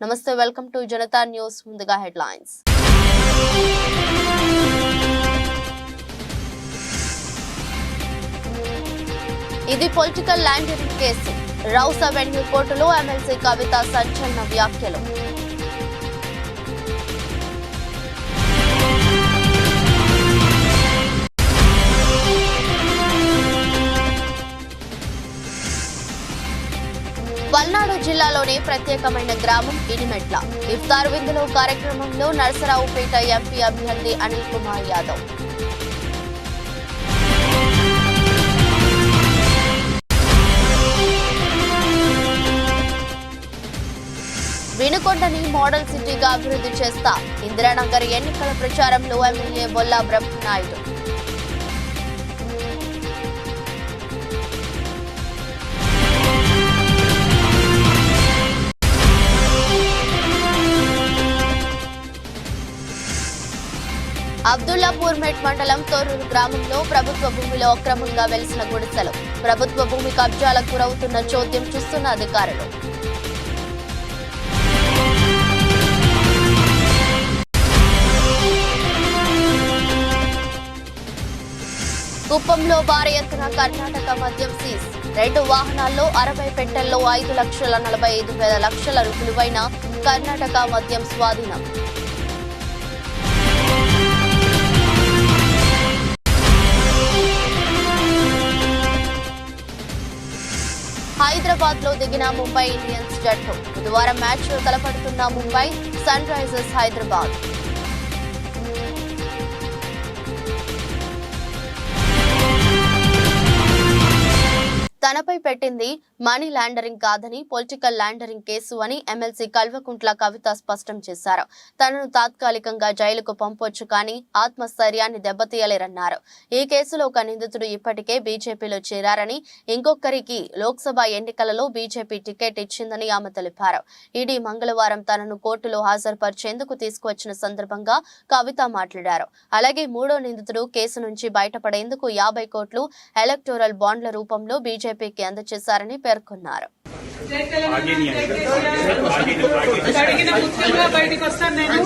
నమస్తే, welcome to Janata news. ముందుగా headlines. ఇది political laundering case. Rows avenue కోర్టులో ఎమ్మెల్సీ కవిత సంచలన వ్యాఖ్యలు. పల్నాడు జిల్లాలోని ప్రత్యేకమైన గ్రామం ఇనిమెట్ల. ఇఫ్తార్ విందులో కార్యక్రమంలో నరసరావుపేట ఎంపీ అభ్యర్థి అనిల్ కుమార్ యాదవ్. వినుకొండని మోడల్ సిటీగా అభివృద్ధి చేస్తా. ఇందిరానగర్ ఎన్నికల ప్రచారంలో ఎమ్మెల్యే బొల్లా బ్రహ్మనాయుడు. అబ్దుల్లాపూర్ మెట్ మండలం తోరూరు గ్రామంలో ప్రభుత్వ భూమిలో అక్రమంగా వెలిసిన గుడిసెలు. ప్రభుత్వ భూమి కబ్జాలకు గురవుతున్న చోద్యం చూస్తున్న అధికారులు. కుప్పంలో భారీ ఎత్తున కర్ణాటక మద్యం సీజ్. 2 వాహనాల్లో 60 పెట్టెల్లో 5,45,000 విలువైన కర్ణాటక మద్యం స్వాధీనం. హైదరాబాద్ లో దిగిన ముంబై ఇండియన్స్ జట్టు. బుధవారం మ్యాచ్ లో తలపడుతున్న ముంబై సన్ రైజర్స్ హైదరాబాద్. తనపై పెట్టింది మనీ లాండరింగ్ కాదని పొలిటికల్ లాండరింగ్ కేసు అని ఎమ్మెల్సీ కల్వకుంట్ల కవిత స్పష్టం చేశారు. తనను తాత్కాలికంగా జైలుకు పంపొచ్చు కానీ ఆత్మస్థైర్యాన్ని దెబ్బతీయలేరన్నారు. ఈ కేసులో ఒక నిందితుడు ఇప్పటికే బీజేపీలో చేరారని, ఇంకొకరికి లోక్సభ ఎన్నికలలో బీజేపీ టికెట్ ఇచ్చిందని ఆమె తెలిపారు. ఈడీ మంగళవారం తనను కోర్టులో హాజరుపరిచేందుకు తీసుకువచ్చిన సందర్భంగా కవిత మాట్లాడారు. అలాగే 3వ నిందితుడు కేసు నుంచి బయటపడేందుకు 50 కోట్లు ఎలక్టోరల్ బాండ్ల రూపంలో బీజేపీకి అందజేశారని పేర్కొన్నారు. అడిగిన ముఖ్యంగా బయటకు వస్తాను. నేను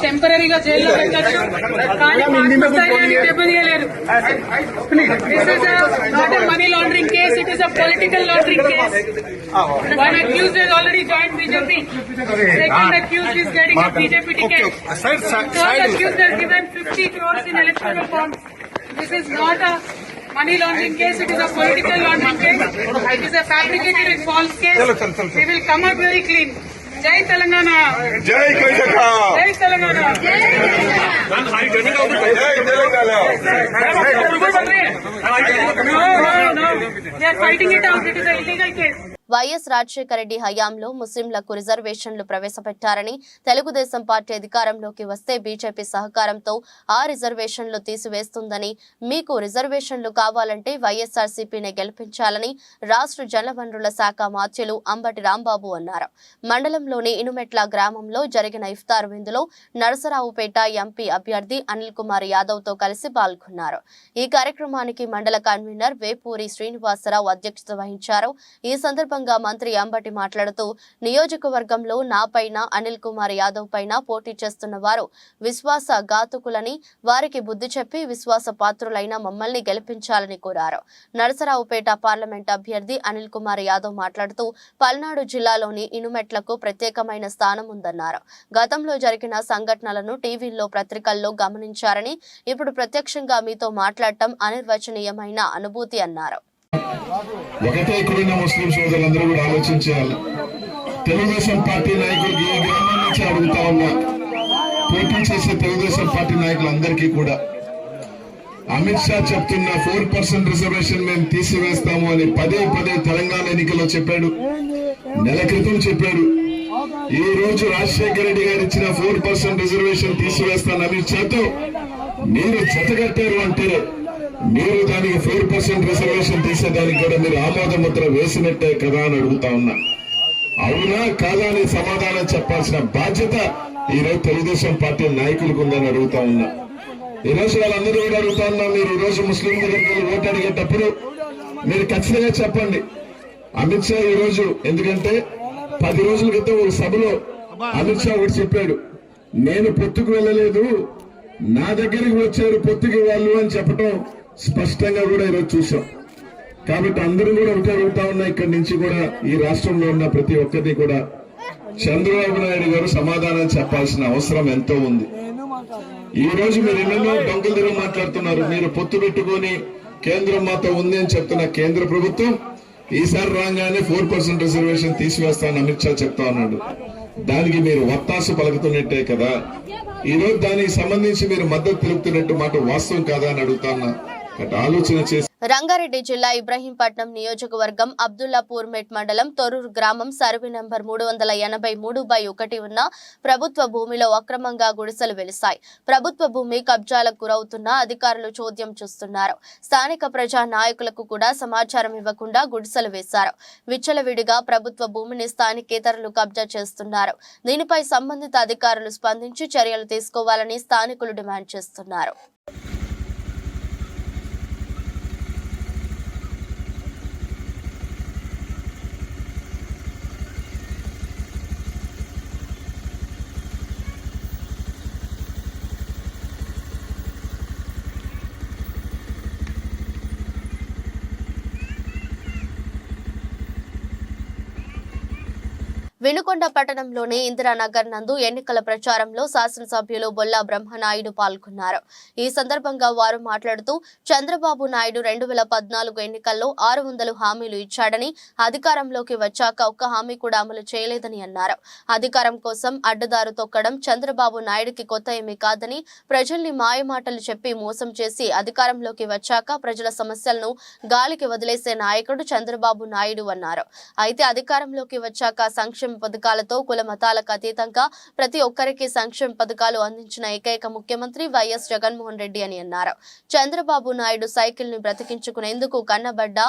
టెంపరీగా జైల్లో పెట్టచ్చు కానీ దెబ్బతీయలేరు. This is not a money laundering case, it is a political laundering case. One accused has already joined BJP. Second accused is getting a BJP ticket. Third accused has given 50 crores in electoral bonds. This is not a money laundering case, it is a political laundering case. It is a fabricated and false case. We will come out very clean. Jai Telangana. Jai Karnataka. Jai Telangana. Jai Telangana. No. They are fighting it out. It is an illegal case. YS Rajasekhara Reddy హయాంలో ముస్లింలకు రిజర్వేషన్లు ప్రవేశపెట్టారని, Telugu Desam party అధికారంలోకి వస్తే BJP సహకారంతో ఆ రిజర్వేషన్లు తీసివేస్తుందని, మీకు రిజర్వేషన్లు కావాలంటే వైఎస్ఆర్సీపీని గెలిపించాలని రాష్ట్ర జలవనరుల శాఖ మాత్యులు అంబటి రాంబాబు అన్నారు. మండలంలోని ఇనుమెట్ల గ్రామంలో జరిగిన ఇఫ్తార్ విందులో నరసరావుపేట ఎంపీ అభ్యర్థి అనిల్ కుమార్ యాదవ్ తో కలిసి పాల్గొన్నారు. ఈ కార్యక్రమానికి మండల కన్వీనర్ వేపూరి శ్రీనివాసరావు అధ్యక్షత వహించారు. ఈ సందర్భంగా మంత్రి అంబటి మాట్లాడుతూ, నియోజకవర్గంలో నాపైన అనిల్ కుమార్ యాదవ్ పైన పోటీ చేస్తున్న వారు విశ్వాస ఘాతుకులని, వారికి బుద్ధి చెప్పి విశ్వాస పాత్రులైన మమ్మల్ని గెలిపించాలని కోరారు. నరసరావుపేట పార్లమెంట్ అభ్యర్థి అనిల్ కుమార్ యాదవ్ మాట్లాడుతూ, పల్నాడు జిల్లాలోని ఇనుమెట్లకు ప్రత్యేకమైన స్థానం ఉందన్నారు. గతంలో జరిగిన సంఘటనలను టీవీల్లో, పత్రికల్లో గమనించారని, ఇప్పుడు ప్రత్యక్షంగా మీతో మాట్లాడటం అనిర్వచనీయమైన అనుభూతి అన్నారు. ఒకటే ఇక్కడున్న ముస్లిం సోదరులందరూ కూడా ఆలోచించాలి. తెలుగుదేశం పార్టీ నాయకులకి ఈ గ్రామం నుంచి అడుగుతా ఉన్నా, పోటీ చేసే తెలుగుదేశం పార్టీ నాయకులందరికీ కూడా అమిత్ షా చెప్తున్న 4% రిజర్వేషన్ మేము తీసివేస్తాము అని పదే తెలంగాణ ఎన్నికల్లో చెప్పాడు. నెల క్రితం చెప్పాడు. ఈ రోజు రాజశేఖర రెడ్డి గారు ఇచ్చిన 4% రిజర్వేషన్ తీసివేస్తాను అమిత్ షాతో మీరు జతగట్టారు అంటే, మీరు దానికి 4% రిజర్వేషన్ తీసేదానికి కూడా మీరు ఆమోద ముద్ర వేసినట్టే కదా అని అడుగుతా ఉన్నా. అవునా కాదా అని సమాధానం చెప్పాల్సిన బాధ్యత ఈరోజు తెలుగుదేశం పార్టీ నాయకులకు ఉందని అడుగుతా ఉన్నా. ఈరోజు వాళ్ళందరూ కూడా అడుగుతా ఉన్నా, మీరు ఈరోజు ముస్లిం దగ్గరికి వెళ్ళి ఓటు అడిగేటప్పుడు మీరు ఖచ్చితంగా చెప్పండి అమిత్ షా ఈరోజు, ఎందుకంటే 10 రోజుల క్రితం ఒక సభలో అమిత్ షా ఒకటి చెప్పాడు, నేను పొత్తుకు వెళ్ళలేదు, నా దగ్గరికి వచ్చారు పొత్తుకి వాళ్ళు అని చెప్పడం స్పష్టంగా కూడా ఈరోజు చూసాం. కాబట్టి అందరూ కూడా ఒకటే అడుగుతా ఉన్నా, ఇక్కడి నుంచి కూడా ఈ రాష్ట్రంలో ఉన్న ప్రతి ఒక్కరిని కూడా చంద్రబాబు నాయుడు గారు సమాధానం చెప్పాల్సిన అవసరం ఎంతో ఉంది. ఈ రోజు మీరు ఎన్నెన్నో డొంకలు తిరిగి మాట్లాడుతున్నారు. మీరు పొత్తు పెట్టుకొని కేంద్రం మాతో ఉంది అని చెప్తున్న కేంద్ర ప్రభుత్వం ఈసారి రాగానే 4% రిజర్వేషన్ తీసివేస్తానని అమిత్ షా చెప్తా ఉన్నాడు. దానికి మీరు వత్తాసు పలుకుతున్నట్టే కదా. ఈ రోజు దానికి సంబంధించి మీరు మద్దతు తెలుపుతున్నట్టు మాట వాస్తవం కాదా అని అడుగుతాన్నా. ఆలోచన చేసి రంగారెడ్డి జిల్లా ఇబ్రహీంపట్నం నియోజకవర్గం అబ్దుల్లాపూర్ మెట్ మండలం తొర్రూరు గ్రామం సర్వే నంబర్ 383/1 ఉన్న ప్రభుత్వ భూమిలో అక్రమంగా గుడిసెలు వెలిశాయి. ప్రభుత్వ భూమి కబ్జాలకు గురవుతున్న అధికారులు చోద్యం చూస్తున్నారు. స్థానిక ప్రజా నాయకులకు కూడా సమాచారం ఇవ్వకుండా గుడిసెలు వేశారు. విచ్చలవిడిగా ప్రభుత్వ భూమిని స్థానికేతరులు కబ్జా చేస్తున్నారు. దీనిపై సంబంధిత అధికారులు స్పందించి చర్యలు తీసుకోవాలని స్థానికులు డిమాండ్ చేస్తున్నారు. వినుకొండ పట్టణంలోని ఇందిరానగర్ నందు ఎన్నికల ప్రచారంలో శాసనసభ్యులు బొల్లా బ్రహ్మనాయుడు పాల్గొన్నారు. ఈ సందర్భంగా వారు మాట్లాడుతూ చంద్రబాబు నాయుడు 2014 ఎన్నికల్లో 600 హామీలు ఇచ్చాడని, అధికారంలోకి వచ్చాక ఒక్క హామీ కూడా అమలు చేయలేదని అన్నారు. అధికారం కోసం అడ్డదారు తొక్కడం చంద్రబాబు నాయుడుకి కొత్త ఏమీ కాదని, ప్రజల్ని మాయమాటలు చెప్పి మోసం చేసి అధికారంలోకి వచ్చాక ప్రజల సమస్యలను గాలికి వదిలేసే నాయకుడు చంద్రబాబు నాయుడు అన్నారు. అయితే అధికారంలోకి వచ్చాక సంక్షేమ పథకాలతో కుల మతాలకు అతీతంగా ప్రతి ఒక్కరికి సంక్షేమ పథకాలు అందించిన ఏకైక ముఖ్యమంత్రి వైఎస్ జగన్మోహన్ రెడ్డి అని అన్నారు. చంద్రబాబు నాయుడు సైకిల్ ని బ్రతికించుకునేందుకు కన్నబడ్డ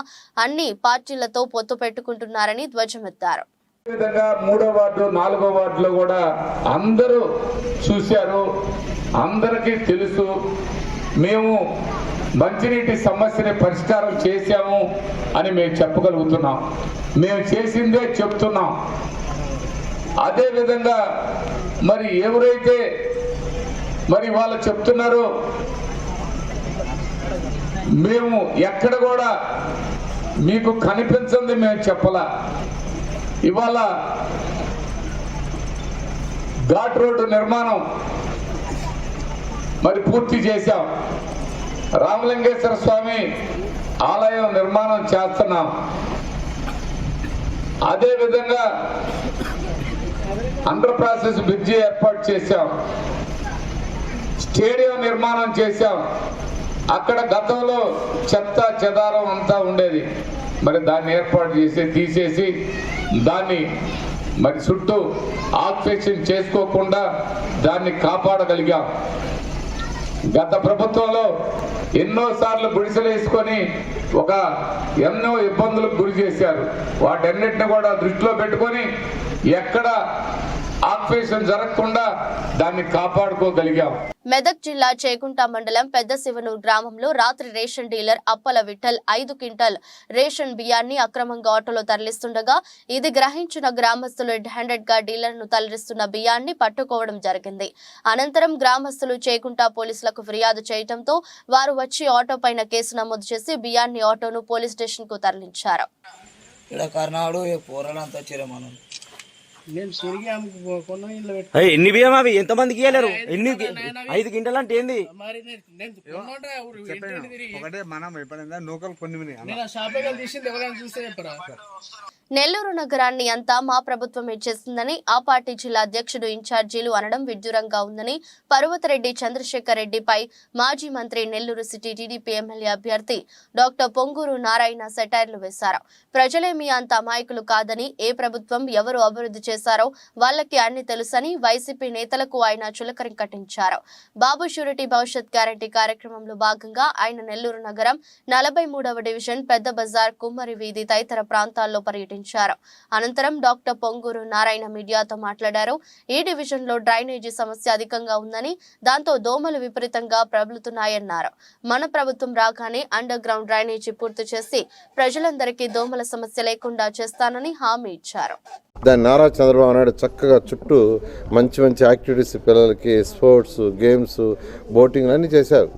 అన్ని పార్టీలతో పొత్తు పెట్టుకుంటున్నారని ధ్వజమెత్తారు. విధంగా 3వ వార్డు 4వ వార్డులో కూడా అందరూ చూశారు, అందరికీ తెలుసు. మేము మంచినీటి సమస్యని పరిష్కారం చేశాము అని మేము చెప్పగలుగుతున్నాం. మేము చేసిందే చెప్తున్నాం. అదేవిధంగా మరి ఎవరైతే మరి వాళ్ళు చెప్తున్నారో మేము ఎక్కడ కూడా మీకు కనిపించింది మేము చెప్పలా. ఇవాళ ఘాట్ రోడ్డు నిర్మాణం మరి పూర్తి చేశాం. రామలింగేశ్వర స్వామి ఆలయం నిర్మాణం చేస్తున్నాం. అదేవిధంగా అండర్ ప్రాసెస్ బ్రిడ్జి ఏర్పాటు చేశాం. స్టేడియం నిర్మాణం చేశాం. అక్కడ గతంలో చెత్త చెదారం అంతా ఉండేది, మరి దాన్ని ఏర్పాటు చేసి తీసేసి దాన్ని మరి చుట్టూ ఆక్యుపేషన్ చేసుకోకుండా దాన్ని కాపాడగలిగాం. గత ప్రభుత్వంలో ఎన్నోసార్లు గుడిసెలు వేసుకొని ఎన్నో ఇబ్బందులకు గురి చేశారు. వాటన్నిటిని కూడా దృష్టిలో పెట్టుకొని ఎక్కడ ఆక్యుపేషన్ జరగకుండా దాన్ని కాపాడుకోగలిగాం. మెదక్ జిల్లా చేకుంట మండలం పెద్ద శివనూరు గ్రామంలో రాత్రి ration dealer Appala Vithal 5 quintal ration బియ్యాన్ని అక్రమంగా ఆటోలో తరలిస్తుండగా ఇది గ్రహించిన గ్రామస్తులు రెడ్ హ్యాండెడ్ గా డీలర్ ను తరలిస్తున్న బియ్యాన్ని పట్టుకోవడం జరిగింది. అనంతరం గ్రామస్తులు చేకుంట పోలీసులకు ఫిర్యాదు చేయడంతో వారు వచ్చి ఆటో పైన కేసు నమోదు చేసి బియ్యాన్ని ఆటోను పోలీస్ స్టేషన్ కు తరలించారు. ఎన్ని బియ్యం అవి ఎంతమందికి ఇవ్వలేరు? 5 క్వింటల్ అంటే ఏంది? ఒకటే మనం ఎప్పుడైనా నూకలు కొన్ని నెల్లూరు నగరాన్ని అంతా మా ప్రభుత్వమే చేసిందని ఆ పార్టీ జిల్లా అధ్యక్షుడు ఇన్ఛార్జీలు అనడం విడ్డూరంగా ఉందని పర్వతరెడ్డి చంద్రశేఖర్ రెడ్డిపై మాజీ మంత్రి నెల్లూరు సిటీ టీడీపీ ఎమ్మెల్యే అభ్యర్థి డాక్టర్ పొంగూరు నారాయణ సెటైర్లు వేశారు. ప్రజలేమీ అంత అమాయకులు కాదని, ఏ ప్రభుత్వం ఎవరు అభివృద్ధి చేశారో వాళ్ళకి అన్ని తెలుసని వైసీపీ నేతలకు ఆయన చులకరి కట్టించారు. బాబు షూరిటీ భవిష్యత్ గ్యారంటీ కార్యక్రమంలో భాగంగా ఆయన నెల్లూరు నగరం 43వ డివిజన్ పెద్ద బజార్, కుమ్మరి వీధి తదితర ప్రాంతాల్లో పర్యటించారు. పర్యటించారు. అనంతరం డాక్టర్ పొంగూరు నారాయణ మీడియాతో మాట్లాడారు. ఈ డివిజన్ లో డ్రైనేజీ సమస్య అధికంగా ఉందని, దాంతో దోమలు విపరీతంగా ప్రబలుతున్నాయన్నారు. మన ప్రభుత్వం రాగానే అండర్ గ్రౌండ్ డ్రైనేజీ పూర్తి చేసి ప్రజలందరికీ దోమల సమస్య లేకుండా చేస్తానని హామీ ఇచ్చారు. దాన్ని నారా చంద్రబాబు నాయుడు చక్కగా చుట్టూ మంచి మంచి యాక్టివిటీస్ పిల్లలకి స్పోర్ట్స్ గేమ్స్ బోటింగ్ అన్నీ చేశారు.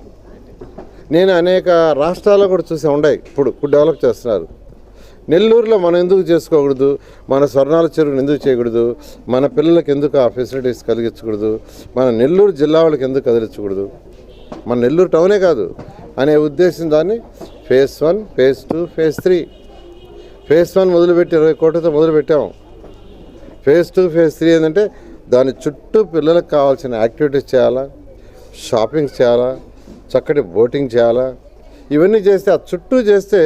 నేను అనేక రాష్ట్రాల్లో కూడా చూసి ఉన్నాయి. ఇప్పుడు డెవలప్ చేస్తున్నారు. నెల్లూరులో మనం ఎందుకు చేసుకోకూడదు? మన స్వర్ణాల చెరువును ఎందుకు చేయకూడదు? మన పిల్లలకి ఎందుకు ఆ ఫెసిలిటీస్ కలిగించకూడదు? మన నెల్లూరు జిల్లా వాళ్ళకి ఎందుకు కదిలించకూడదు? మన నెల్లూరు టౌనే కాదు అనే ఉద్దేశం దాన్ని ఫేజ్ 1, ఫేజ్ 2, ఫేజ్ 3. ఫేజ్ 1 మొదలుపెట్టి 20 కోట్లతో మొదలుపెట్టాము. ఫేజ్ 2, ఫేజ్ 3 ఏంటంటే దాని చుట్టూ పిల్లలకు కావాల్సిన యాక్టివిటీస్ చేయాలా, షాపింగ్ చేయాలా, చక్కటి బోటింగ్ చేయాలా. ఇవన్నీ చేస్తే ఆ చుట్టూ చేస్తే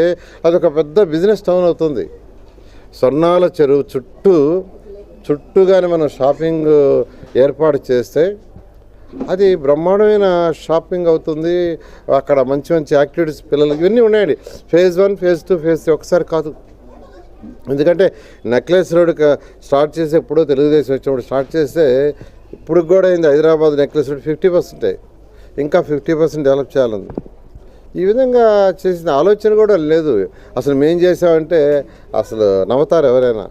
అదొక పెద్ద బిజినెస్ టౌన్ అవుతుంది. స్వర్ణాల చెరువు చుట్టూగానే మనం షాపింగ్ ఏర్పాటు చేస్తే అది బ్రహ్మాండమైన షాపింగ్ అవుతుంది. అక్కడ మంచి మంచి యాక్టివిటీస్ పిల్లలకి ఇవన్నీ ఉన్నాయండి. ఫేజ్ 1, ఫేజ్ 2, ఫేజ్ 3 ఒకసారి కాదు. ఎందుకంటే నెక్లెస్ రోడ్ స్టార్ట్ చేసి ఎప్పుడో తెలుగుదేశం వచ్చినప్పుడు స్టార్ట్ చేస్తే ఇప్పుడు కూడా అయింది. హైదరాబాద్ నెక్లెస్ రోడ్ 50%, ఇంకా 50% డెవలప్ చేయాలంది. ఈ విధంగా చేసిన ఆలోచన కూడా లేదు. అసలు మేం చేసామంటే అసలు నమ్ముతారు ఎవరైనా?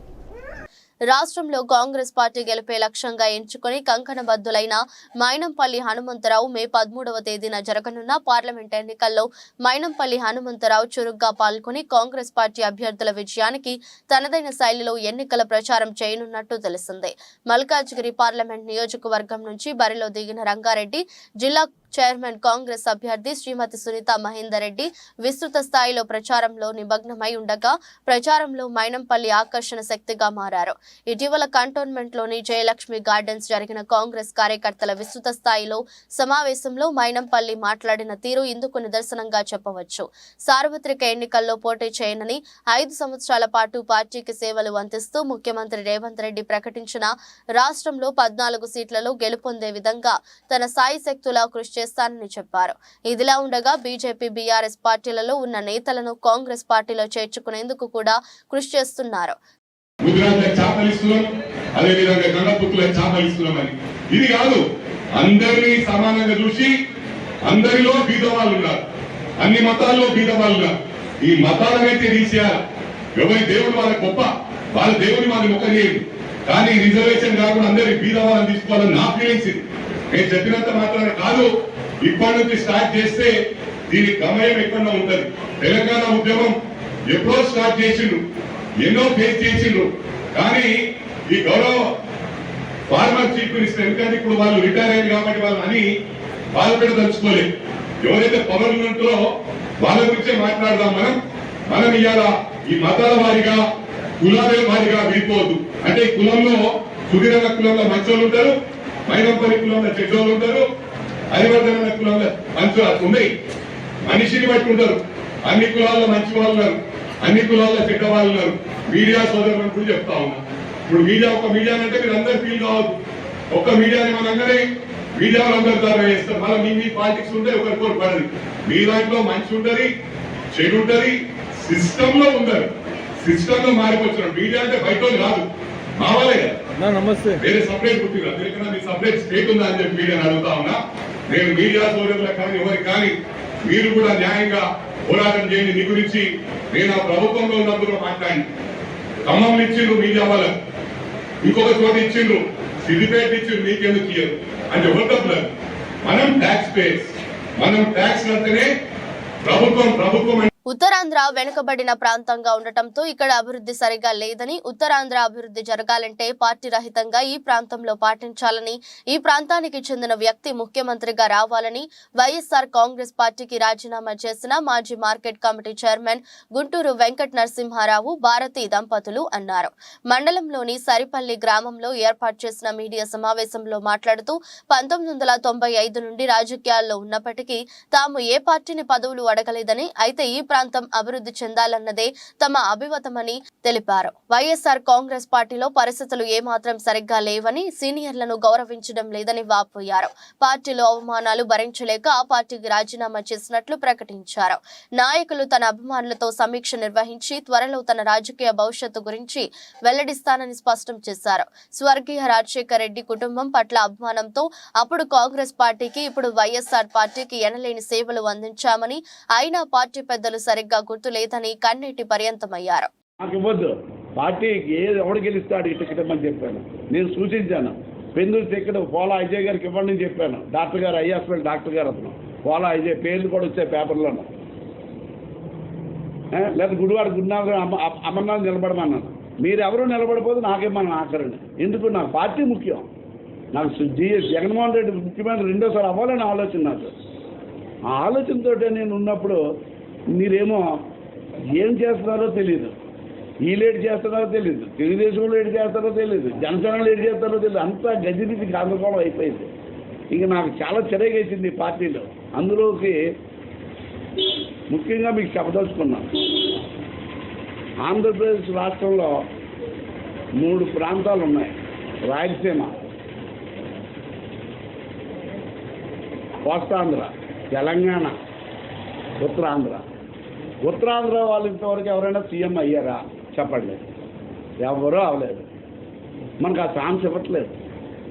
రాష్ట్రంలో కాంగ్రెస్ పార్టీ గెలిపే లక్ష్యంగా ఎంచుకుని కంకణబద్దులైన మైనంపల్లి హనుమంతరావు మే 13వ తేదీన జరగనున్న పార్లమెంట్ ఎన్నికల్లో మైనంపల్లి హనుమంతరావు చురుగ్గా పాల్గొని కాంగ్రెస్ పార్టీ అభ్యర్థుల విజయానికి తనదైన శైలిలో ఎన్నికల ప్రచారం చేయనున్నట్టు తెలిసింది. మల్కాజ్గిరి పార్లమెంట్ నియోజకవర్గం నుంచి బరిలో దిగిన రంగారెడ్డి జిల్లా చైర్మన్ కాంగ్రెస్ అభ్యర్థి శ్రీమతి సునీత మహేందర్ రెడ్డి విస్తృత స్థాయిలో ప్రచారంలో నిమగ్నమై ఉండగా ప్రచారంలో మైనంపల్లి ఆకర్షణ శక్తిగా మారారు. ఇటీవల కంటోన్మెంట్ లోని జయలక్ష్మి గార్డెన్స్ జరిగిన కాంగ్రెస్ కార్యకర్తల విస్తృత స్థాయిలో సమావేశంలో మైనంపల్లి మాట్లాడిన తీరు ఇందుకు నిదర్శనంగా చెప్పవచ్చు. సార్వత్రిక ఎన్నికల్లో పోటీ చేయనని 5 సంవత్సరాల పాటు పార్టీకి సేవలు అందిస్తూ ముఖ్యమంత్రి రేవంత్ రెడ్డి ప్రకటించిన రాష్ట్రంలో 14 సీట్లలో గెలుపొందే విధంగా తన సాయి శక్తులా కృషి చేస్తానని చెప్పారు. ఇదిలా ఉండగా బీజేపీ, బీఆర్ఎస్ పార్టీలలో ఉన్న నేతలను కాంగ్రెస్ పార్టీలో చేర్చుకునేందుకు కూడా కృషి చేస్తున్నారు. ఇది కాదు, అందరినీ సమానంగా చూసి అందరిలో బీదవాళ్ళు ఉన్నారు, అన్ని మతాల్లో బీదవాళ్ళు ఉన్నారు. ఈ మతాలనైతే తీసేయాలి. ఎవరి దేవుడు వాళ్ళ గొప్ప, వాళ్ళ దేవుడిని వాళ్ళని మొక్క చేయదు. కానీ రిజర్వేషన్ కాకుండా అందరి బీదవాళ్ళని తీసుకోవాలని నా ఫీలింగ్స్. ఇది నేను చెప్పినంత మాత్రమే కాదు, ఇప్పటి నుంచి స్టార్ట్ చేస్తే దీని గమయం ఎక్కడో ఉంటది. తెలంగాణ ఉద్యమం ఎప్పుడో స్టార్ట్ చేసిండ్రు, ఎన్నో ఫేస్ చేసిండ్రు. కానీ ఈ గౌరవ ఫార్మర్ చీఫ్ మినిస్టర్ ఎందుకంటే ఇప్పుడు వాళ్ళు రిటైర్ అయ్యారు కాబట్టి వాళ్ళు అని వాళ్ళు కూడా తలుచుకోలేదు. ఎవరైతే పవర్ ఉంటారో వాళ్ళ గురించే మాట్లాడదాం. మనం ఇవాళ ఈ మతాల వారిగా కులాల వారిగా విడిపోవద్దు. అంటే ఈ కులంలో సుధీరణ కులంలో మంచోళ్ళు ఉంటారు, మైనంపల్లి కులంలో చెడ్డోళ్ళు ఉంటారు, హరివర్ధన కులంలో మంచి ఉన్నాయి. మనిషిని బట్టి ఉంటారు. అన్ని కులాల్లో మంచి వాళ్ళు ఉన్నారు, అన్ని కులాల్లో చెడ్డ వాళ్ళు ఉన్నారు. మీడియా సోదరులను కూడా చెప్తా ఉన్నా. ఇప్పుడు మీడియా ఒక మీడియా అంటే మీరు అందరు ఫీల్ కావద్దు. ఒక్క మీడియాని మనందరి మీడియా వాళ్ళందరూ ద్వారా వేస్తారు. మళ్ళీ మీ పాలిటిక్స్ ఉంటే ఒకరికొకరు పడదు. మీ దాంట్లో మంచి ఉంటది, చెడు ఉంటది, సిస్టమ్ లో ఉండరు. సిస్టమ్ లో మారిపోతున్నారు. మీడియా అంటే బయట కాదు, మావాలే కదా. నమస్తే. వేరే సపరేట్ పుట్టిన దీనికన్నా మీ సపరేట్ స్టేట్ ఉందా అని చెప్పి మీడియాని అడుగుతా ఉన్నా. నేను మీడియా సోదరులకు కానీ ఎవరికి కానీ మీరు కూడా న్యాయంగా పోరాటం చేయండి. మీ గురించి నేను ఆ ప్రభుత్వంలో ఉన్నప్పుడు మాట్లాడి ఖమ్మం ఇచ్చిండ్రు మీడియా వాళ్ళకు, ఇంకొక చోట ఇచ్చిండ్రు, సిద్దిపేట ఇచ్చిండ్రు, మీకెందుకు ఇయ్యరు అంటే ఎవరు? మనం ట్యాక్స్ పేయర్స్, మనం ట్యాక్స్ కడితేనే ప్రభుత్వం. ఉత్తరాంధ్ర వెనుకబడిన ప్రాంతంగా ఉండటంతో ఇక్కడ అభివృద్ధి సరిగా లేదని, ఉత్తరాంధ్ర అభివృద్ధి జరగాలంటే పార్టీ రహితంగా ఈ ప్రాంతంలో పాటించాలని, ఈ ప్రాంతానికి చెందిన వ్యక్తి ముఖ్యమంత్రిగా రావాలని వైఎస్ఆర్ కాంగ్రెస్ పార్టీకి రాజీనామా చేసిన మాజీ market committee chairman Guntur Venkata Narasimha Rao Bharathi దంపతులు అన్నారు. మండలంలోని సరిపల్లి గ్రామంలో ఏర్పాటు చేసిన మీడియా సమావేశంలో మాట్లాడుతూ 1995 నుండి రాజకీయాల్లో ఉన్నప్పటికీ తాము ఏ పార్టీని పదవులు అడగలేదని, అయితే ఈ ప్రాంతం అభివృద్ధి చెందాలన్నదే తమ అభిమతమని తెలిపారు. వైఎస్ఆర్ కాంగ్రెస్ పార్టీలో పరిస్థితులు ఏమాత్రం సరిగ్గా లేవని, సీనియర్లను గౌరవించడం లేదని వాపోయారు. పార్టీలో అవమానాలు భరించలేక ఆ పార్టీకి రాజీనామా చేసినట్లు ప్రకటించారు. నాయకులు తన అభిమానులతో సమీక్ష నిర్వహించి త్వరలో తన రాజకీయ భవిష్యత్తు గురించి వెల్లడిస్తానని స్పష్టం చేశారు. స్వర్గీయ రాజశేఖర రెడ్డి కుటుంబం పట్ల అభిమానంతో అప్పుడు కాంగ్రెస్ పార్టీకి, ఇప్పుడు వైఎస్ఆర్ పార్టీకి ఎనలేని సేవలు అందించామని, అయినా పార్టీ పెద్దలు సరిగ్గా గుర్తులేదని కన్నీటి పర్యంతమయ్యారు. నాకు ఇవ్వద్దు, పార్టీకి ఎవడు గెలుస్తాడు టికెట్ ఇవ్వమని చెప్పాను. నేను సూచించాను. పెందులు టికెట్ పోలా అజయ్ గారికి ఇవ్వండి అని చెప్పాను. డాక్టర్ గారు, ఐ హాస్పిటల్ డాక్టర్ గారు, అతను పోలా అజయ్ పేర్లు కూడా వచ్చాయి పేపర్లోనూ. లేదా గుడివాడ గురునాథ్ అమర్నాథ్ నిలబడమన్నాను. మీరు ఎవరు నిలబడిపోతే నాకేమన్నా ఆఖరండి. ఎందుకు? నాకు పార్టీ ముఖ్యం. నాకు జగన్మోహన్ రెడ్డి ముఖ్యమంత్రి రెండోసారి అవ్వాలని ఆలోచన. నాకు ఆ ఆలోచనతో నేను ఉన్నప్పుడు మీరేమో ఏం చేస్తున్నారో తెలియదు, వీళ్ళు ఏడు చేస్తున్నారో తెలియదు, తెలుగుదేశంలో ఏడు చేస్తారో తెలియదు, జనసేనలో ఏడు చేస్తారో తెలియదు. అంతా గజిబిజి గందరగోళం అయిపోయింది. ఇంక నాకు చాలా చిరగేసింది ఈ పార్టీలో. అందులోకి ముఖ్యంగా మీకు చెప్పదలుచుకున్నాను, ఆంధ్రప్రదేశ్ రాష్ట్రంలో 3 ప్రాంతాలు ఉన్నాయి. రాయలసీమ, కోస్తాంధ్ర, తెలంగాణ, ఉత్తరాంధ్ర. ఉత్తరాంధ్ర వాళ్ళు ఇంతవరకు ఎవరైనా సీఎం అయ్యారా చెప్పండి? ఎవరూ అవలేదు. మనకు ఆ ఛాన్స్ ఇవ్వట్లేదు.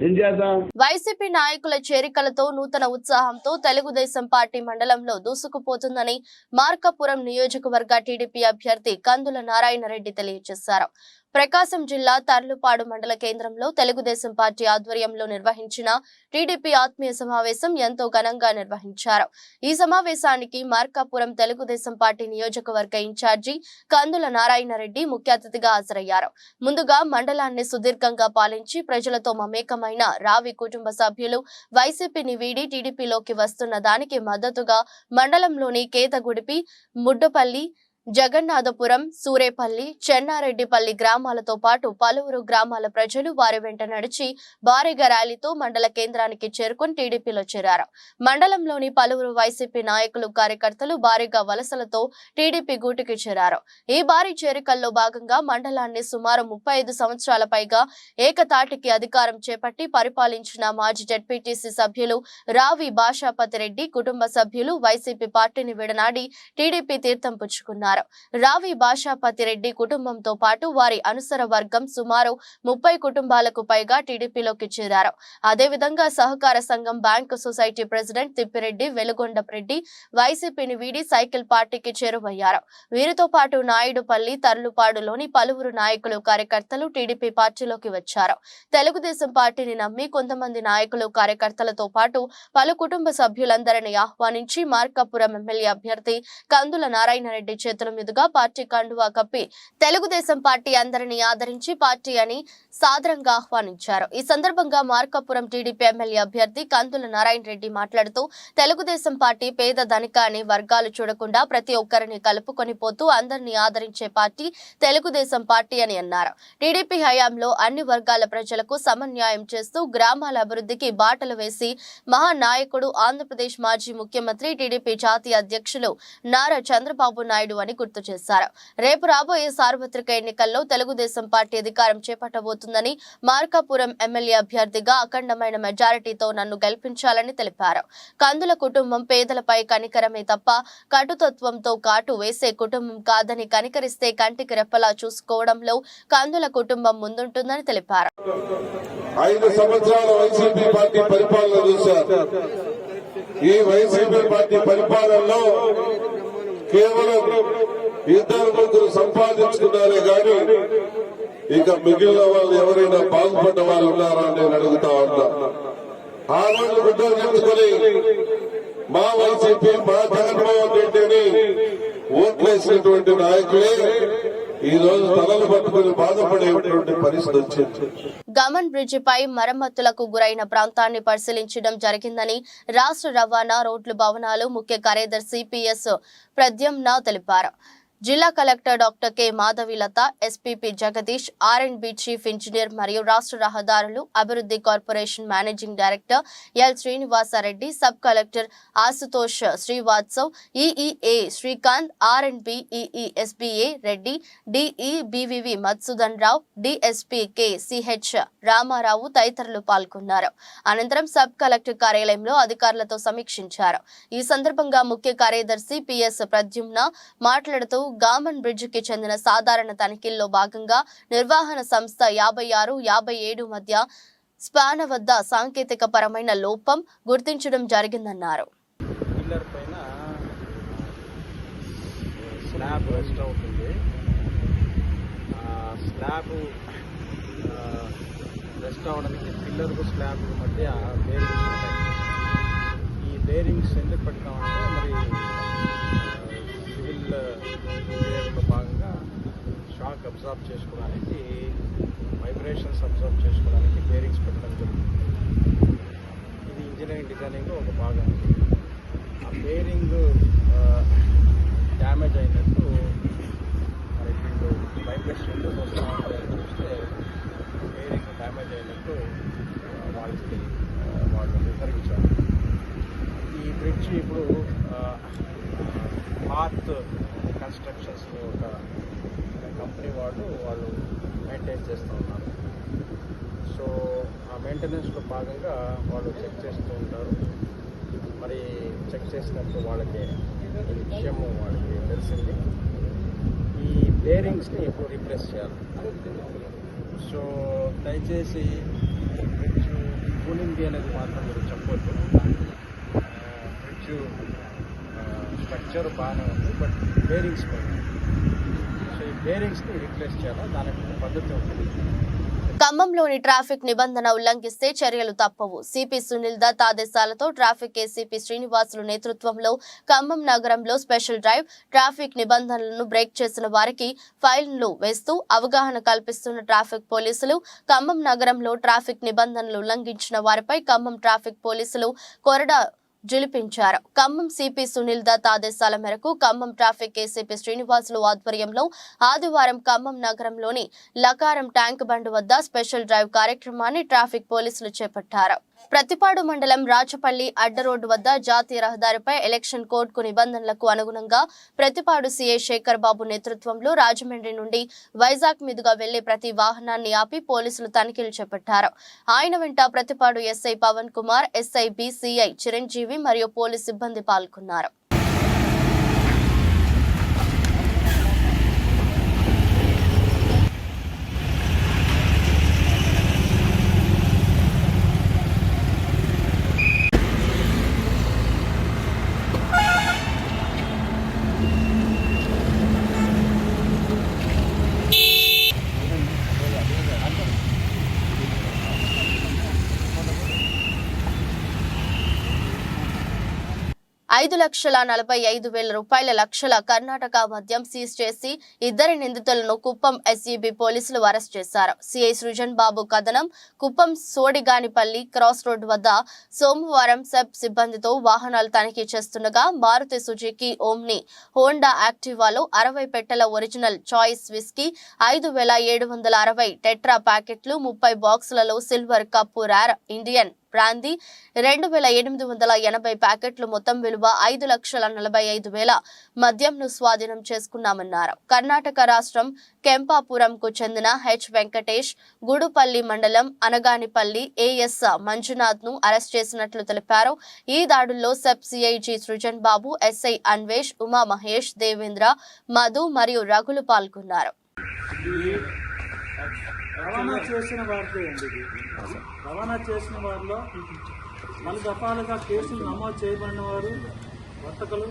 ఏం చేద్దాం? వైసీపీ నాయకుల చేరికలతో నూతన ఉత్సాహంతో తెలుగుదేశం పార్టీ మండలంలో దూసుకుపోతుందని మార్కాపురం నియోజకవర్గ టీడీపీ అభ్యర్థి కందుల నారాయణ రెడ్డి తెలియజేశారు. ప్రకాశం జిల్లా తర్లుపాడు మండల కేంద్రంలో తెలుగుదేశం పార్టీ ఆధ్వర్యంలో నిర్వహించిన టీడీపీ ఆత్మీయ సమావేశం ఎంతో ఘనంగా నిర్వహించారు. ఈ సమావేశానికి మార్కాపురం తెలుగుదేశం పార్టీ నియోజకవర్గ ఇన్ఛార్జి కందుల నారాయణ రెడ్డి ముఖ్య అతిథిగా హాజరయ్యారు. ముందుగా మండలాన్ని సుదీర్ఘంగా పాలించి ప్రజలతో మమేకమైన రావి కుటుంబ సభ్యులు వైసీపీని వీడి టీడీపీలోకి వస్తున్న దానికి మద్దతుగా మండలంలోని కేతగుడిపి, ముడ్డపల్లి, జగన్నాథపురం, సూరేపల్లి, చెన్నారెడ్డిపల్లి గ్రామాలతో పాటు పలువురు గ్రామాల ప్రజలు వారి వెంట నడిచి భారీగా ర్యాలీతో మండల కేంద్రానికి చేరుకుని టీడీపీలో చేరారు. మండలంలోని పలువురు వైసీపీ నాయకులు, కార్యకర్తలు భారీగా వలసలతో టీడీపీ గూటికి చేరారు. ఈ భారీ చేరికల్లో భాగంగా మండలాన్ని సుమారు 35 సంవత్సరాల పైగా ఏకతాటికి అధికారం చేపట్టి పరిపాలించిన మాజీ జెడ్పీటీసీ సభ్యులు రావి భాషాపతి రెడ్డి కుటుంబ సభ్యులు వైసీపీ పార్టీని విడనాడి టీడీపీ తీర్థం పుచ్చుకున్నారు. రావి భాషాపతి రెడ్డి కుటుంబంతో పాటు వారి అనుసర వర్గం సుమారు 30 కుటుంబాలకు పైగా టీడీపీలోకి చేరారు. అదేవిధంగా సహకార సంఘం బ్యాంకు సొసైటీ ప్రెసిడెంట్ తిప్పిరెడ్డి వెలుగొండరెడ్డి వైసీపీని వీడి సైకిల్ పార్టీకి చేరువయ్యారు. వీరితో పాటు నాయుడుపల్లి, తర్లుపాడులోని పలువురు నాయకులు, కార్యకర్తలు టీడీపీ పార్టీలోకి వచ్చారు. తెలుగుదేశం పార్టీని నమ్మి కొంతమంది నాయకులు, కార్యకర్తలతో పాటు పలు కుటుంబ సభ్యులందరినీ ఆహ్వానించి మార్కాపురం ఎమ్మెల్యే అభ్యర్థి కందుల నారాయణ రెడ్డి చేతుల మీదుగా పార్టీ కండువా కప్పి తెలుగుదేశం పార్టీ అందరినీ ఆదరించి పార్టీ అని సాదరంగా ఆహ్వానించారు. ఈ సందర్భంగా మార్కాపురం టీడీపీ ఎమ్మెల్యే అభ్యర్థి కందుల నారాయణ రెడ్డి మాట్లాడుతూ తెలుగుదేశం పార్టీ పేద, ధనిక అని వర్గాలు చూడకుండా ప్రతి ఒక్కరిని కలుపుకొని పోతూ అందరినీ ఆదరించే పార్టీ తెలుగుదేశం పార్టీ అని అన్నారు. టీడీపీ హయాంలో అన్ని వర్గాల ప్రజలకు సమన్యాయం చేస్తూ గ్రామాల అభివృద్ధికి బాటలు వేసి మహానాయకుడు, ఆంధ్రప్రదేశ్ మాజీ ముఖ్యమంత్రి, టీడీపీ జాతీయ అధ్యక్షులు నారా చంద్రబాబు నాయుడు అని గుర్తు చేశారు. రేపు రాబోయే సార్వత్రిక ఎన్నికల్లో తెలుగుదేశం పార్టీ అధికారం చేపట్టబోతుందని, మార్కాపురం ఎమ్మెల్యే అభ్యర్థిగా అఖండమైన మెజారిటీతో నన్ను గెలిపించాలని తెలిపారు. కందుల కుటుంబం పేదలపై కనికరమే తప్ప కటుతత్వంతో కాటు వేసే కుటుంబం కాదని, కనికరిస్తే కంటికి రెప్పలా చూసుకోవడంలో కందుల కుటుంబం ముందుంటుందని తెలిపారు. 5 సంవత్సరాల వైసీపీ పార్టీ పరిపాలన చూశారు. ఈ వైసీపీ పార్టీ పరిపాలనలో కేవలం 2-3 సంపాదించుకున్నారే గాని ఇక మిగిలిన వాళ్ళు ఎవరైనా బాగుపడ్డ వాళ్ళు ఉన్నారా అని నేను అడుగుతా ఉన్నా. ఆ రోజు గుడ్డలు మా వైసీపీ, మా జగన్మోహన్ రెడ్డిని ఓట్లేసినటువంటి నాయకులే ఈ రోజు తలలు పట్టుకుని బాధపడేటువంటి పరిస్థితి వచ్చింది. గమన్ బ్రిడ్జిపై మరమ్మతులకు గురైన ప్రాంతాన్ని పరిశీలించడం జరిగిందని రాష్ట్ర రవాణా, రోడ్లు, భవనాలు ముఖ్య కార్యదర్శి పిఎస్ ప్రద్యుమ్న తెలిపారు. జిల్లా collector doctor K Madhavi Latha, SPP Jagadish, R and B chief engineer మరియు రాష్ట్ర రహదారులు అభివృద్ధి corporation managing director L Srinivasa Reddy, sub collector Ashutosh Srivastav, EEA Srikanth, R and B EESBA Reddy, DE BVV Madhusudan Rao, DSP K CH Rama Rao తదితరులు పాల్గొన్నారు. అనంతరం సబ్ కలెక్టర్ కార్యాలయంలో అధికారులతో సమీక్షించారు. ఈ సందర్భంగా ముఖ్య కార్యదర్శి పిఎస్ ప్రద్యుమ్న మాట్లాడుతూ గామన్ బ్రిడ్జ్ కి చెందిన సాధారణ తనిఖీల్లో భాగంగా నిర్వహణ సంస్థ 56-57 మధ్య స్పాన వద్ద సాంకేతిక పరమైన లోపం గుర్తించడం జరిగిందన్నారు. పిల్లర్ పైన స్లాబ్ రెస్ట్ అవుతుంది. స్లాబ్ రెస్ట్ అవడానికి పిల్లర్కు స్లాబ్ మధ్య బేరింగ్స్ ఉంటాయి. ఈ బేరింగ్స్ ఎందుకు పెడతామంటే మరి సివిల్ ఇంజనీరింగ్లో భాగంగా షాక్ అబ్జర్వ్ చేసుకోవడానికి, వైబ్రేషన్స్ అబ్జర్వ్ చేసుకోవడానికి బేరింగ్స్ పెట్టడం జరుగుతుంది. ఇది ఇంజనీరింగ్ డిజైనింగ్లో ఒక భాగం. ఆ బేరింగ్ డ్యామేజ్ అయినట్టు మరి వీళ్ళు వైబ్రేషన్ ఎందుకు వస్తూ ఉంటాయని చూస్తే బేరింగ్ డ్యామేజ్ అయినట్టు వాళ్ళు నిర్ధారించారు. ఈ బ్రిడ్జ్ ఇప్పుడు పాత్ కన్స్ట్రక్షన్స్లో ఒక కంపెనీ వాళ్ళు మెయింటైన్ చేస్తూ ఉన్నారు. సో ఆ మెయింటెనెన్స్లో భాగంగా వాళ్ళు చెక్ చేస్తూ ఉంటారు. మరి చెక్ చేసినప్పుడు వాళ్ళకి ఈ విషయము వాళ్ళకి తెలిసింది. ఈ బేరింగ్స్ని ఇప్పుడు రీప్లేస్ చేయాలి. సో దయచేసి బ్రిడ్జ్ కూలింది అనేది మాత్రం మీరు చెప్పొద్దు. బ్రిడ్జ్ స్ట్రక్చర్ బాగానే ఉంది, బట్ బేరింగ్స్ పోయినాయి. సో ఈ బేరింగ్స్ని రీప్లేస్ చేయాలి. దానికి పద్ధతి ఉంటుంది. ఖమ్మంలోని ట్రాఫిక్ నిబంధన ఉల్లంఘిస్తే చర్యలు తప్పవు. సిపి సునీల్ దత్ ఆదేశాలతో ట్రాఫిక్ ఏసీపీ శ్రీనివాసులు నేతృత్వంలో ఖమ్మం నగరంలో స్పెషల్ డ్రైవ్, ట్రాఫిక్ నిబంధనలను బ్రేక్ చేసిన వారికి ఫైన్లు వేస్తూ అవగాహన కల్పిస్తున్న ట్రాఫిక్ పోలీసులు. ఖమ్మం నగరంలో ట్రాఫిక్ నిబంధనలు ఉల్లంఘించిన వారిపై ఖమ్మం ట్రాఫిక్ పోలీసులు కొరడా జులిపించారు. ఖమ్మం సిపి సునీల్ దత్ ఆదేశాల మేరకు ఖమ్మం ట్రాఫిక్ ఏసీపీ శ్రీనివాసులు ఆధ్వర్యంలో ఆదివారం ఖమ్మం నగరంలోని లకారం ట్యాంక్ బండ్ వద్ద స్పెషల్ డ్రైవ్ కార్యక్రమాన్ని ట్రాఫిక్ పోలీసులు చేపట్టారు. ప్రతిపాడు మండలం రాచపల్లి అడ్డ రోడ్డు వద్ద జాతీయ రహదారిపై ఎలక్షన్ కోడ్కు నిబంధనలకు అనుగుణంగా ప్రతిపాడు సీఐ శేఖర్ బాబు నేతృత్వంలో రాజమండ్రి నుండి వైజాగ్ మీదుగా వెళ్లే ప్రతి వాహనాన్ని ఆపి పోలీసులు తనిఖీలు చేపట్టారు. ఆయన వెంట Prathipadu SI Pavan Kumar, SI CI Chiranjeevi మరియు పోలీసు సిబ్బంది పాల్గొన్నారు. ₹5,45,000 లక్షల కర్ణాటక మద్యం సీజ్ చేసి ఇద్దరి నిందితులను కుప్పం ఎస్ఈబీ పోలీసులు అరెస్ట్ చేశారు. సిఐ సృజన్ బాబు కథనం. కుప్పం సోడిగానిపల్లి క్రాస్ రోడ్ వద్ద సోమవారం సెబ్ సిబ్బందితో వాహనాలు తనిఖీ చేస్తుండగా మారుతి సుజుకి ఓమ్ని హోండా యాక్టివాలో 60 పెట్టెల ఒరిజినల్ చాయిస్ విస్కీ, 5,760 టెట్రా ప్యాకెట్లు, 30 బాక్సులలో silver cup rare Indian brandy, 2,880 ప్యాకెట్లు మొత్తం విలువ 5,45,000 మద్యంను స్వాధీనం చేసుకున్నామన్నారు. కర్ణాటక రాష్ట్రం కెంపాపురంకు చెందిన హెచ్ వెంకటేష్, గుడుపల్లి మండలం అనగానిపల్లి ఏఎస్ మంజునాథ్ ను అరెస్ట్ చేసినట్లు తెలిపారు. ఈ దాడుల్లో సెబ్ సిఐజీ సృజన్ బాబు, ఎస్ఐ అన్వేష్, ఉమా మహేష్, దేవేంద్ర, మధు మరియు రఘులు పాల్గొన్నారు. రవాణా చేసిన వారితో రవాణా చేసిన వారిలో 4 దఫాలుగా కేసులు నమోదు చేయబడిన వారు వర్తకులు.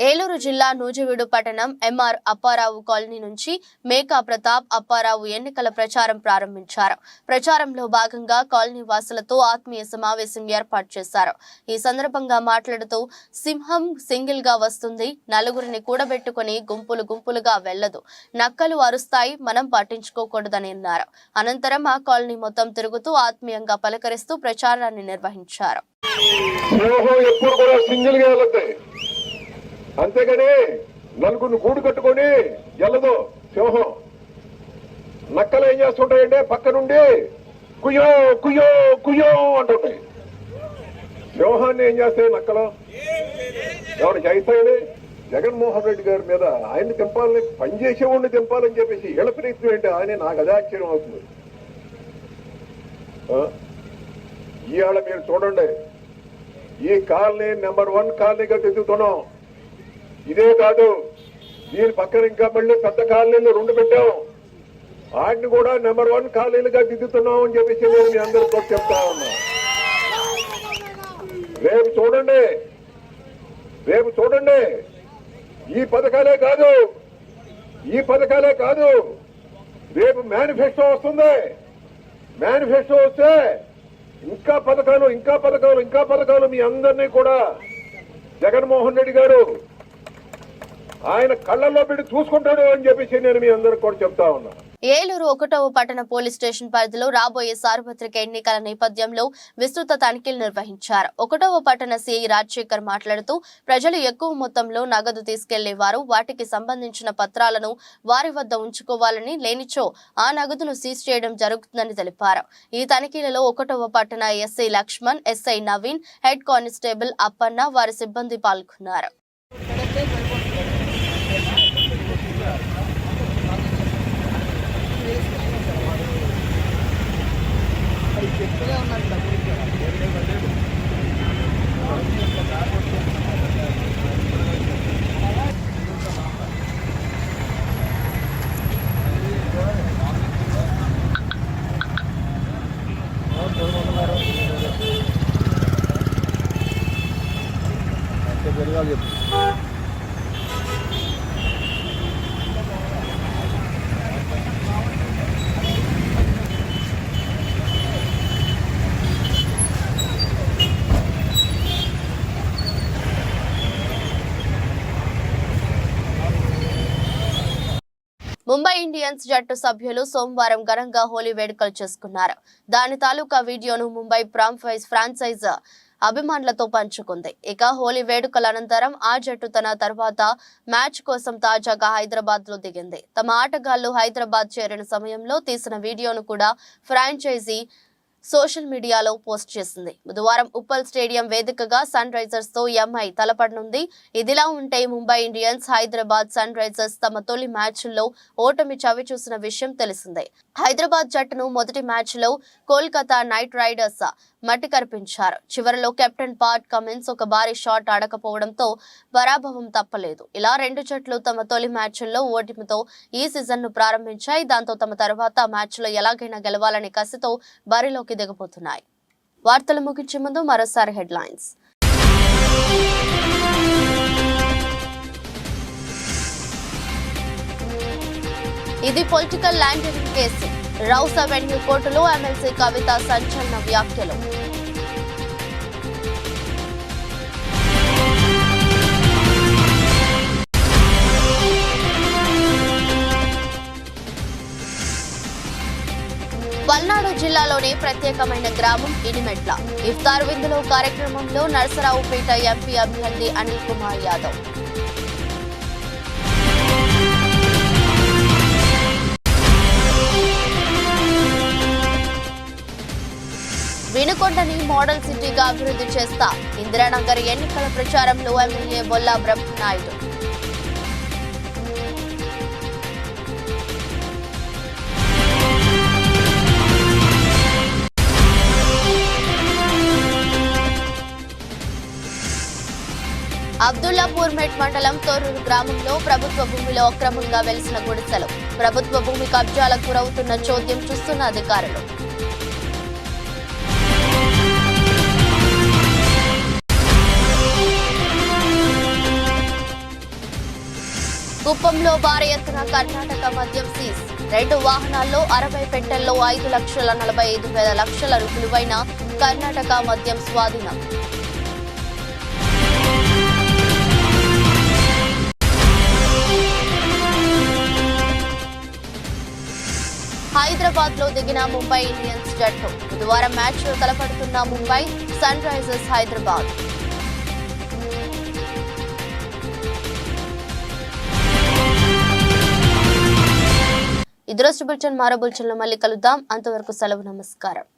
ఏలూరు జిల్లా నూజివీడు పట్టణం ఎంఆర్ అప్పారావు కాలనీ నుంచి మేకా ప్రతాప్ అప్పారావు ఎన్నికల ప్రచారం ప్రారంభించారు. ప్రచారంలో భాగంగా కాలనీ వాసులతో ఆత్మీయ సమావేశం ఏర్పాటు చేశారు. ఈ సందర్భంగా మాట్లాడుతూ సింహం సింగిల్ గా వస్తుంది, నలుగురిని కూడబెట్టుకుని గుంపులు గుంపులుగా వెళ్లదు, నక్కలు అరుస్తాయి, మనం పట్టించుకోకూడదని అన్నారు. అనంతరం ఆ కాలనీ మొత్తం తిరుగుతూ ఆత్మీయంగా పలకరిస్తూ ప్రచారాన్ని నిర్వహించారు. అంతేగాని నలుగురిని గూడు కట్టుకొని వెళ్ళదు సింహం. నక్కలు ఏం చేస్తుంటాయంటే పక్క నుండి కుయ్యో కుయ్యో కుయ్యో అంటుంటాయి. సింహాన్ని ఏం చేస్తాయి నక్కలు? ఎవరికి అయిస్తాయండి? జగన్మోహన్ రెడ్డి గారి మీద ఆయన్ని దింపాలని, పనిచేసేవాడిని దింపాలని చెప్పేసి వీళ్ళ ప్రయత్నం ఏంటి? ఆయన నాకు అదే ఆశ్చర్యం అవుతుంది. ఇవాళ మీరు చూడండి, ఈ కాలనీ నెంబర్ 1 కాలనీగా తిరుగుతున్నాం. ఇదే కాదు, దీని పక్కన ఇంకా మళ్ళీ పెద్ద కాలనీలు 2 పెట్టాం. వాటిని కూడా నెంబర్ 1 కాలనీలుగా దిద్దుతున్నాం అని చెప్పేసి నేను మీ అందరితో చెప్తా ఉన్నా. రేపు చూడండి, ఈ పథకాలే కాదు, రేపు మేనిఫెస్టో వస్తుంది. మేనిఫెస్టో వస్తే ఇంకా పథకాలు మీ అందరినీ కూడా జగన్మోహన్ రెడ్డి గారు ఆయన కళ్ళల్లో పెట్టి చూసుకుంటాడు అని చెప్పేసి నేను మీ అందరికి కూడా చెప్తా ఉన్నా. ఏలూరు 1వ పట్టణ పోలీస్ స్టేషన్ పరిధిలో రాబోయే సార్వత్రిక ఎన్నికల నేపథ్యంలో విస్తృత తనిఖీలు నిర్వహించారు. 1వ పట్టణ సిఐ రాజశేఖర్ మాట్లాడుతూ ప్రజలు ఎక్కువ మొత్తంలో నగదు తీసుకెళ్లేవారు వాటికి సంబంధించిన పత్రాలను వారి వద్ద ఉంచుకోవాలని, లేనిచో ఆ నగదును సీజ్ చేయడం జరుగుతుందని తెలిపారు. ఈ తనిఖీలలో 1వ పట్టణ SI Lakshman, SI Naveen, head constable Appanna, వారి సిబ్బంది పాల్గొన్నారు. ముంబై ఇండియన్స్ జట్టు సభ్యులు సోమవారం ఘనంగా హోలీ వేడుకలు చేసుకున్నారు. దాని తాలూకా వీడియోను ముంబై ఫ్రాంచైజ్ అభిమానులతో పంచుకుంది. ఇక హోలీ వేడుకల అనంతరం ఆ జట్టు తన తర్వాత మ్యాచ్ కోసం తాజాగా హైదరాబాద్ లో దిగింది. తమ ఆటగాళ్లు హైదరాబాద్ చేరిన సమయంలో తీసిన వీడియోను కూడా ఫ్రాంచైజీ సోషల్ మీడియాలో పోస్ట్ చేసింది. బుధవారం ఉప్పల్ స్టేడియం వేదికగా సన్ రైజర్స్ తో ఎంఐ తలపడనుంది. ఇదిలా ఉంటే Mumbai Indians, Hyderabad Sunrisers తమ తొలి మ్యాచ్ల్లో ఓటమి చవి చూసిన విషయం తెలిసిందే. హైదరాబాద్ జట్టును మొదటి మ్యాచ్లో కోల్కతా నైట్ రైడర్స్ మట్టి కరిపించారు. చివరిలో కెప్టెన్ పాట్ కమిన్స్ ఒక భారీ షాట్ ఆడకపోవడంతో పరాభవం తప్పలేదు. ఇలా 2 జట్లు తమ తొలి మ్యాచ్ల్లో ఓటమితో ఈ సీజన్ ను ప్రారంభించాయి. దాంతో తమ తర్వాత మ్యాచ్లో ఎలాగైనా గెలవాలనే కసితో బరిలోకి దిగబోతున్నాయి. వార్తలు ముగించే ముందు మరోసారి హెడ్లైన్స్. ఇది political laundering case. Rows avenue కోర్టులో ఎమ్మెల్సీ కవిత సంచలన వ్యాఖ్యలు. పల్నాడు జిల్లాలోని ప్రత్యేకమైన గ్రామం ఇనిమెట్ల. ఇఫ్తార్ విందులో కార్యక్రమంలో నరసరావుపేట ఎంపీ అభ్యర్థి అనిల్ కుమార్ యాదవ్. వినుకొండని మోడల్ సిటీగా అభివృద్ధి చేస్తా. ఇందిరానగర్ ఎన్నికల ప్రచారంలో ఎమ్మెల్యే బొల్లా బ్రహ్మనాయుడు. అబ్దుల్లాపూర్ మెట్ మండలం తోరూరు గ్రామంలో ప్రభుత్వ భూమిలో అక్రమంగా వెలిసిన గుడిసెలు. ప్రభుత్వ భూమి కబ్జాలకు గురవుతున్న చోద్యం చూస్తున్న అధికారులు. కుప్పంలో భారీ ఎత్తున కర్ణాటక మద్యం సీజ్. 2 వాహనాల్లో 60 పెట్టెల్లో 5,45,000 విలువైన కర్ణాటక మద్యం స్వాధీనం. హైదరాబాద్ లో దిగిన ముంబై ఇండియన్స్ జట్టు. బుధవారం మ్యాచ్ లో తలపడుతున్న ముంబై సన్ రైజర్స్ హైదరాబాద్. ఇదొరస్టు బులెటిన్. మరో బులెటిన్లో మళ్ళీ కలుద్దాం. అంతవరకు సెలవు. నమస్కారం.